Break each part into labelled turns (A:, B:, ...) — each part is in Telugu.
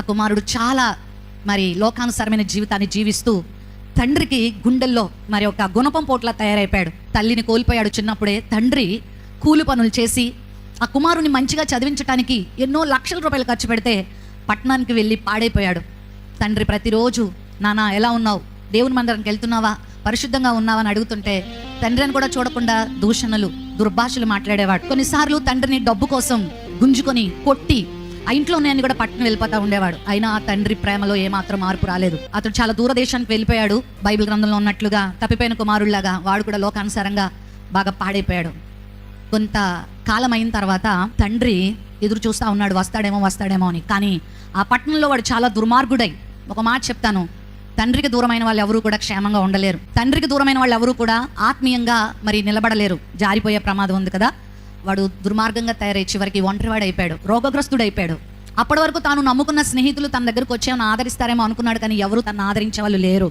A: కుమారుడు చాలా మరి లోకానుసారమైన జీవితాన్ని జీవిస్తూ తండ్రికి గుండెల్లో మరి ఒక గుణపం పోట్లా తయారైపోయాడు. తల్లిని కోల్పోయాడు చిన్నప్పుడే. తండ్రి కూలి పనులు చేసి ఆ కుమారుని మంచిగా చదివించడానికి ఎన్నో లక్షల రూపాయలు ఖర్చు పెడితే పట్టణానికి వెళ్ళి పాడైపోయాడు. తండ్రి ప్రతిరోజు నాన్న ఎలా ఉన్నావు, దేవుని మందిరానికి వెళ్తున్నావా, పరిశుద్ధంగా ఉన్నావా అని అడుగుతుంటే తండ్రిని కూడా చూడకుండా దూషణలు దుర్భాషలు మాట్లాడేవాడు. కొన్నిసార్లు తండ్రిని డబ్బు కోసం గుంజుకొని కొట్టి ఆ ఇంట్లో నేను కూడా పట్టణం వెళ్ళిపోతా ఉండేవాడు. అయినా ఆ తండ్రి ప్రేమలో ఏమాత్రం మార్పు రాలేదు. అతడు చాలా దూరదేశానికి వెళ్ళిపోయాడు. బైబిల్ గ్రంథంలో ఉన్నట్లుగా తప్పిపోయిన కుమారుళ్లాగా వాడు కూడా లోకానుసారంగా బాగా పాడైపోయాడు. కొంత కాలం అయిన తర్వాత తండ్రి ఎదురు చూస్తూ ఉన్నాడు, వస్తాడేమో అని. కానీ ఆ పట్టణంలో వాడు చాలా దుర్మార్గుడై, ఒక మాట చెప్తాను, తండ్రికి దూరమైన వాళ్ళు ఎవరూ కూడా క్షేమంగా ఉండలేరు. తండ్రికి దూరమైన వాళ్ళు ఎవరూ కూడా ఆత్మీయంగా మరి నిలబడలేరు. జారిపోయే ప్రమాదం ఉంది కదా. వాడు దుర్మార్గంగా తయారై చివరికి ఒంటరివాడు అయిపోయాడు, రోగగ్రస్తుడు అయిపోయాడు. అప్పటి వరకు తాను నమ్ముకున్న స్నేహితులు తన దగ్గరకు వచ్చేమని ఆదరిస్తారేమో అనుకున్నాడు, కానీ ఎవరు తను ఆదరించే వాళ్ళు లేరు.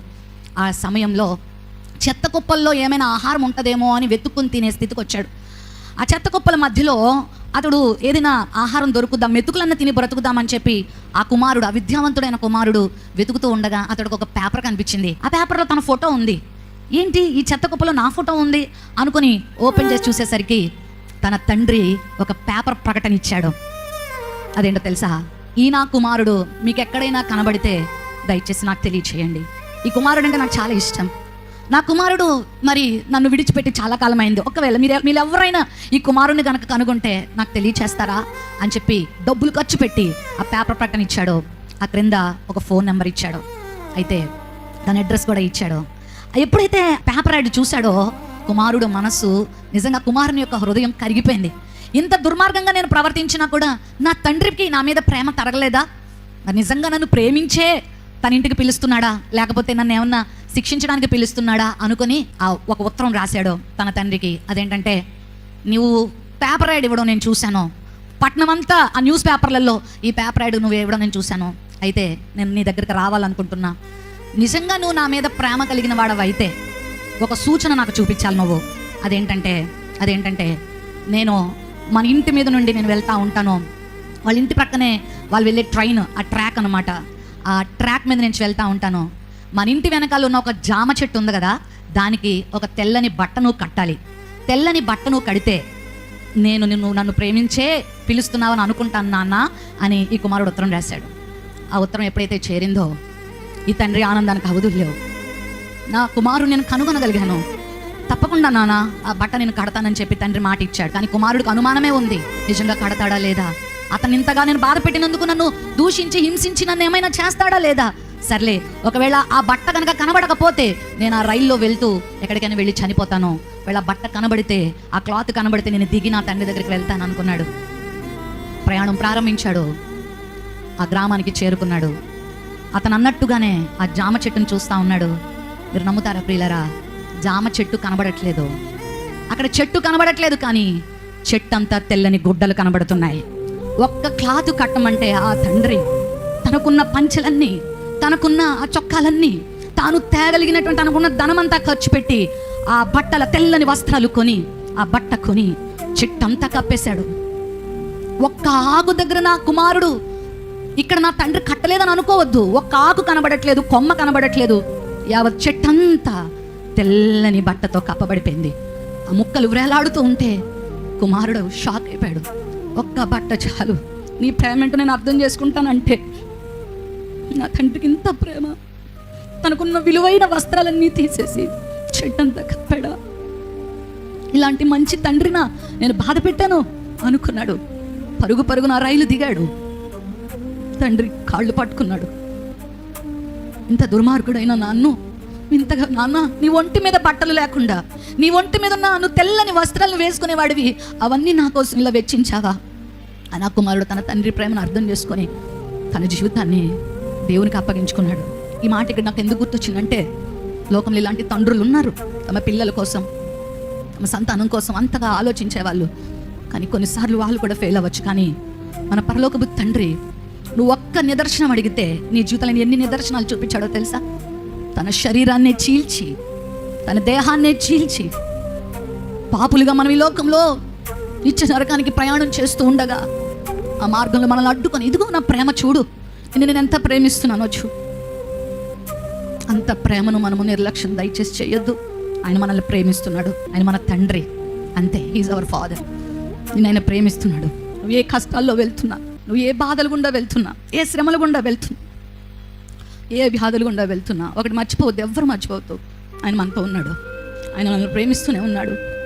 A: ఆ సమయంలో చెత్త కుప్పల్లో ఏమైనా ఆహారం ఉంటుందేమో అని వెతుక్కుని తినే స్థితికి వచ్చాడు. ఆ చెత్త కుప్పల మధ్యలో అతడు ఏదైనా ఆహారం దొరుకుదాం, మెతుకులన్న తిని బ్రతుకుదామని చెప్పి ఆ కుమారుడు, ఆ విద్యావంతుడైన కుమారుడు వెతుకుతూ ఉండగా అతడికి ఒక పేపర్ కనిపించింది. ఆ పేపర్లో తన ఫోటో ఉంది. ఏంటి ఈ చెత్త కుప్పలో నా ఫోటో ఉంది అనుకుని ఓపెన్ చేసి చూసేసరికి తన తండ్రి ఒక పేపర్ ప్రకటన ఇచ్చాడు. అదేంటో తెలుసా? ఈ నా కుమారుడు మీకు ఎక్కడైనా కనబడితే దయచేసి నాకు తెలియచేయండి. ఈ కుమారుడు అంటే నాకు చాలా ఇష్టం. నా కుమారుడు మరి నన్ను విడిచిపెట్టి చాలా కాలం అయింది. ఒకవేళ మీరు ఎవరైనా ఈ కుమారుడిని కనుక కనుగొంటే నాకు తెలియచేస్తారా అని చెప్పి డబ్బులు ఖర్చు పెట్టి ఆ పేపర్ ప్రకటన ఇచ్చాడు. ఆ క్రింద ఒక ఫోన్ నెంబర్ ఇచ్చాడు. అయితే తన అడ్రస్ కూడా ఇచ్చాడు. ఎప్పుడైతే పేపర్ యాడ్ చూశాడో కుమారుడు మనసు, నిజంగా కుమారుని యొక్క హృదయం కరిగిపోయింది. ఇంత దుర్మార్గంగా నేను ప్రవర్తించినా కూడా నా తండ్రికి నా మీద ప్రేమ తరగలేదా? మరి నిజంగా నన్ను ప్రేమించే తన ఇంటికి పిలుస్తున్నాడా, లేకపోతే నన్ను ఏమన్నా శిక్షించడానికి పిలుస్తున్నాడా అనుకుని ఒక ఉత్తరం రాశాడు తన తండ్రికి. అదేంటంటే, నువ్వు పేపర్ యాడ్ ఇవ్వడం నేను చూశాను, పట్నం అంతా ఆ న్యూస్ పేపర్లలో ఈ పేపర్ యాడ్ నువ్వు ఇవ్వడం నేను చూశాను. అయితే నేను నీ దగ్గరికి రావాలనుకుంటున్నా. నిజంగా నువ్వు నా మీద ప్రేమ కలిగిన వాడవైతే ఒక సూచన నాకు చూపించాలి నువ్వు. అదేంటంటే నేను మన ఇంటి మీద నుండి నేను వెళ్తూ ఉంటాను. వాళ్ళ ఇంటి ప్రక్కనే వాళ్ళు వెళ్ళే ట్రైన్, ఆ ట్రాక్ అనమాట. ఆ ట్రాక్ మీద నుంచి వెళ్తూ ఉంటాను. మన ఇంటి వెనకాల ఉన్న ఒక జామ చెట్టు ఉంది కదా, దానికి ఒక తెల్లని బట్టను కట్టాలి. తెల్లని బట్టను కడితే నన్ను ప్రేమించే పిలుస్తున్నావని అనుకుంటాను నాన్న అని ఈ కుమారుడు ఉత్తరం రాశాడు. ఆ ఉత్తరం ఎప్పుడైతే చేరిందో ఈ తండ్రి ఆనందానికి అవధులు లేవు. నా కుమారుడు నేను కనుగొనగలిగాను, తప్పకుండా నాన్న ఆ బట్ట నేను కడతానని చెప్పి తండ్రి మాట ఇచ్చాడు. కానీ కుమారుడికి అనుమానమే ఉంది, నిజంగా కడతాడా లేదా, అతను ఇంతగా నేను బాధ పెట్టినందుకు నన్ను దూషించి హింసించి నన్ను ఏమైనా చేస్తాడా లేదా. సర్లే, ఒకవేళ ఆ బట్ట కనుక కనబడకపోతే నేను ఆ రైల్లో వెళ్తూ ఎక్కడికైనా వెళ్ళి చనిపోతాను. ఒకవేళ బట్ట కనబడితే, ఆ క్లాత్ కనబడితే నేను దిగి నా తండ్రి దగ్గరికి వెళ్తాను అనుకున్నాడు. ప్రయాణం ప్రారంభించాడు. ఆ గ్రామానికి చేరుకున్నాడు. అతను అన్నట్టుగానే ఆ జామ చెట్టును చూస్తూ ఉన్నాడు. మీరు నమ్ముతారా ప్రియులరా, జామ చెట్టు కనబడట్లేదు. అక్కడ చెట్టు కనబడట్లేదు, కానీ చెట్టు అంతా తెల్లని గుడ్డలు కనబడుతున్నాయి. ఒక్క క్లాత్ కట్టమంటే ఆ తండ్రి తనకున్న పంచెలన్నీ, తనకున్న ఆ చొక్కాలన్నీ, తాను తేగలిగినటువంటి తనకున్న ధనమంతా ఖర్చు పెట్టి ఆ బట్టల తెల్లని వస్త్రాలు కొని ఆ బట్ట కొని చెట్టంతా కప్పేశాడు. ఒక్క ఆకు దగ్గర నా కుమారుడు, ఇక్కడ నా తండ్రి కట్టలేదని అనుకోవద్దు, ఒక్క ఆకు కనబడట్లేదు, కొమ్మ కనబడట్లేదు, యావత్ చెట్టంతా తెల్లని బట్టతో కప్పబడిపోయింది. ఆ ముక్కలు వ్రేలాడుతూ ఉంటే కుమారుడు షాక్ అయిపోయాడు. ఒక్క బట్ట చాలు, నీ ప్రేమ ఏంటో నేను అర్థం చేసుకుంటానంటే నా తండ్రికి ఇంత ప్రేమ, తనకున్న విలువైన వస్త్రాలన్నీ తీసేసి చెట్టంతా కప్పాడా? ఇలాంటి మంచి తండ్రినా నేను బాధ పెట్టాను అనుకున్నాడు. పరుగున రైలు దిగాడు. తండ్రి కాళ్ళు పట్టుకున్నాడు. ఇంత దుర్మార్గుడైన నన్ను ఇంతగా, నాన్న నీ ఒంటి మీద బట్టలు లేకుండా, నీ ఒంటి మీద ఉన్న నువ్వు తెల్లని వస్త్రాలను వేసుకునేవాడివి, అవన్నీ నా కోసం ఇలా వెచ్చించావా? అని ఆ కుమారుడు తన తండ్రి ప్రేమను అర్థం చేసుకొని తన జీవితాన్ని దేవునికి అప్పగించుకున్నాడు. ఈ మాట ఇక్కడ నాకు ఎందుకు గుర్తొచ్చిందంటే, లోకంలో ఇలాంటి తండ్రులు ఉన్నారు, తమ పిల్లల కోసం, తమ సంతానం కోసం అంతగా ఆలోచించేవాళ్ళు. కానీ కొన్నిసార్లు వాళ్ళు కూడా ఫెయిల్ అవ్వచ్చు. కానీ మన పరలోకపు తండ్రి, నువ్వు ఒక్క నిదర్శనం అడిగితే నీ జీవితంలో ఎన్ని నిదర్శనాలు చూపించాడో తెలుసా? తన శరీరాన్ని చీల్చి, తన దేహాన్ని చీల్చి, పాపులుగా మనం ఈ లోకంలో నిత్య నరకానికి ప్రయాణం చేస్తూ ఉండగా ఆ మార్గంలో మనల్ని అడ్డుకొని, ఇదిగో నా ప్రేమ చూడు, నేను ఎంత ప్రేమిస్తున్నానో అంత ప్రేమను మనము నిర్లక్ష్యం దయచేసి చేయొద్దు. ఆయన మనల్ని ప్రేమిస్తున్నాడు, ఆయన మన తండ్రి, అంతే. He's our father. నేను ఆయన ప్రేమిస్తున్నాడు. నువ్వు ఏ కష్టాల్లో వెళ్తున్నా, నువ్వు ఏ బాధలు గుండా వెళ్తున్నా, ఏ శ్రమల గుండా వెళ్తున్నా, ఏ వ్యాధులు గుండా వెళ్తున్నా, ఒకటి మర్చిపోవద్దు, ఎవ్వరు మర్చిపోవద్దు, ఆయన మనతో ఉన్నాడు. ఆయన మనల్ని ప్రేమిస్తూనే ఉన్నాడు.